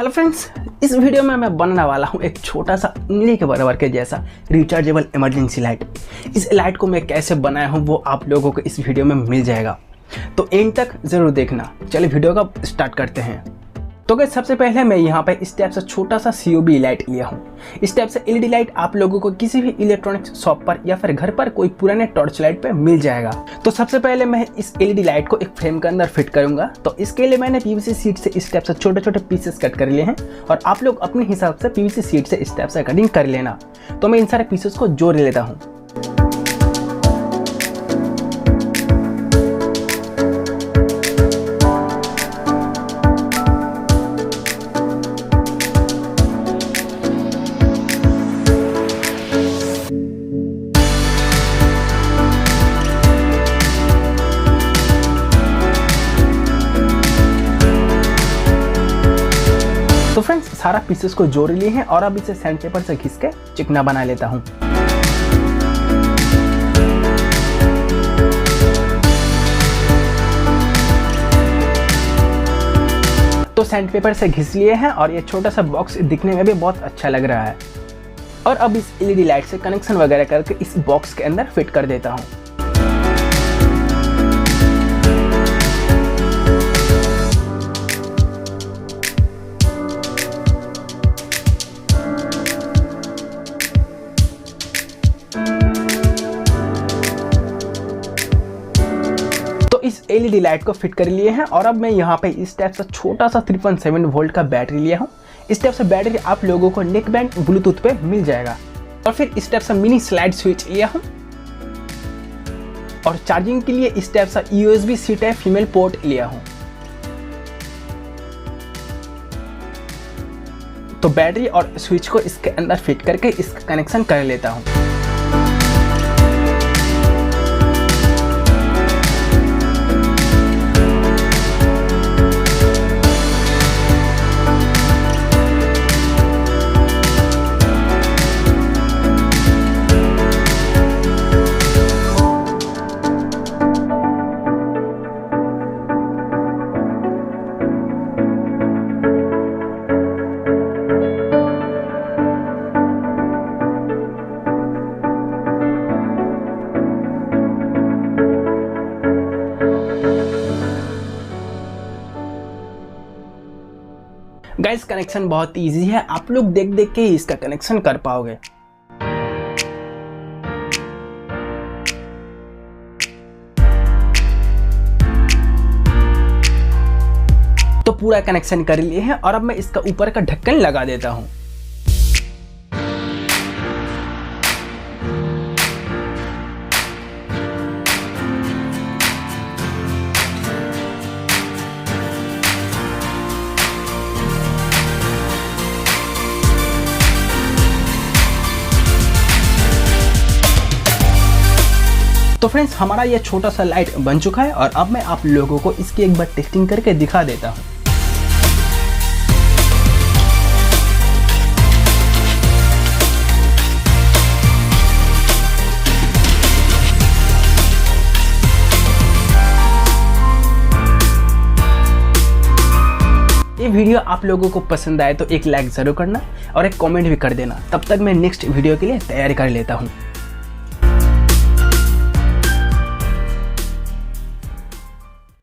Hello friends, इस video में मैं बनाने वाला हूं एक छोटा सा उंगली के बराबर के जैसा रिचार्जेबल इमरजेंसी लाइट। इस लाइट को मैं कैसे बनाया हूं वो आप लोगों को इस वीडियो में मिल जाएगा, तो एंड तक ज़रूर देखना। चलिए वीडियो का स्टार्ट करते हैं। तो गाइस सबसे पहले मैं यहाँ पे इस टाइप से छोटा सा COB लाइट लिया हूँ। इस टाइप से LED लाइट आप लोगों को किसी भी इलेक्ट्रॉनिक्स शॉप पर या फिर घर पर कोई पुराने टॉर्च लाइट पे मिल जाएगा। तो सबसे पहले मैं इस LED लाइट को एक फ्रेम के अंदर फिट करूंगा। तो इसके लिए मैंने PVC शीट से इस टाइप से छोटे छोटे पीसेस कट कर लिए हैं और आप लोग अपने हिसाब से PVC शीट से इस टाइप से कटिंग कर लेना। तो मैं इन सारे पीसेस को जोड़ लेता हूँ। तो फ्रेंड्स सारा पीसेस को जोड़ लिए हैं और अब इसे सैंड पेपर से घिस के चिकना बना लेता हूं। तो सैंड पेपर से घिस लिए हैं और ये छोटा सा बॉक्स दिखने में भी बहुत अच्छा लग रहा है। और अब इस LED लाइट से कनेक्शन वगैरह करके इस बॉक्स के अंदर फिट कर देता हूं। इस LED लाइट को फिट कर लिए हैं और अब मैं यहाँ पे इस टाइप से छोटा सा 3.7 वोल्ट का बैटरी लिया हूँ। इस टाइप से बैटरी आप लोगों को नेक बैंड ब्लूटूथ पे मिल जाएगा। और फिर इस टाइप से मिनी स्लाइड स्विच लिया हूँ और चार्जिंग के लिए इस टाइप सा USB-C टाइप फीमेल पोर्ट लिया हूँ। तो बैटरी और स्विच को इसके अंदर फिट करके इसका कनेक्शन कर लेता हूँ। गाइस कनेक्शन बहुत इजी है, आप लोग देख देख के ही इसका कनेक्शन कर पाओगे। तो पूरा कनेक्शन कर लिए हैं और अब मैं इसका ऊपर का ढक्कन लगा देता हूं। तो फ्रेंड्स हमारा ये छोटा सा लाइट बन चुका है और अब मैं आप लोगों को इसकी एक बार टेस्टिंग करके दिखा देता हूँ। ये वीडियो आप लोगों को पसंद आए तो एक लाइक जरूर करना और एक कमेंट भी कर देना। तब तक मैं नेक्स्ट वीडियो के लिए तैयारी कर लेता हूँ।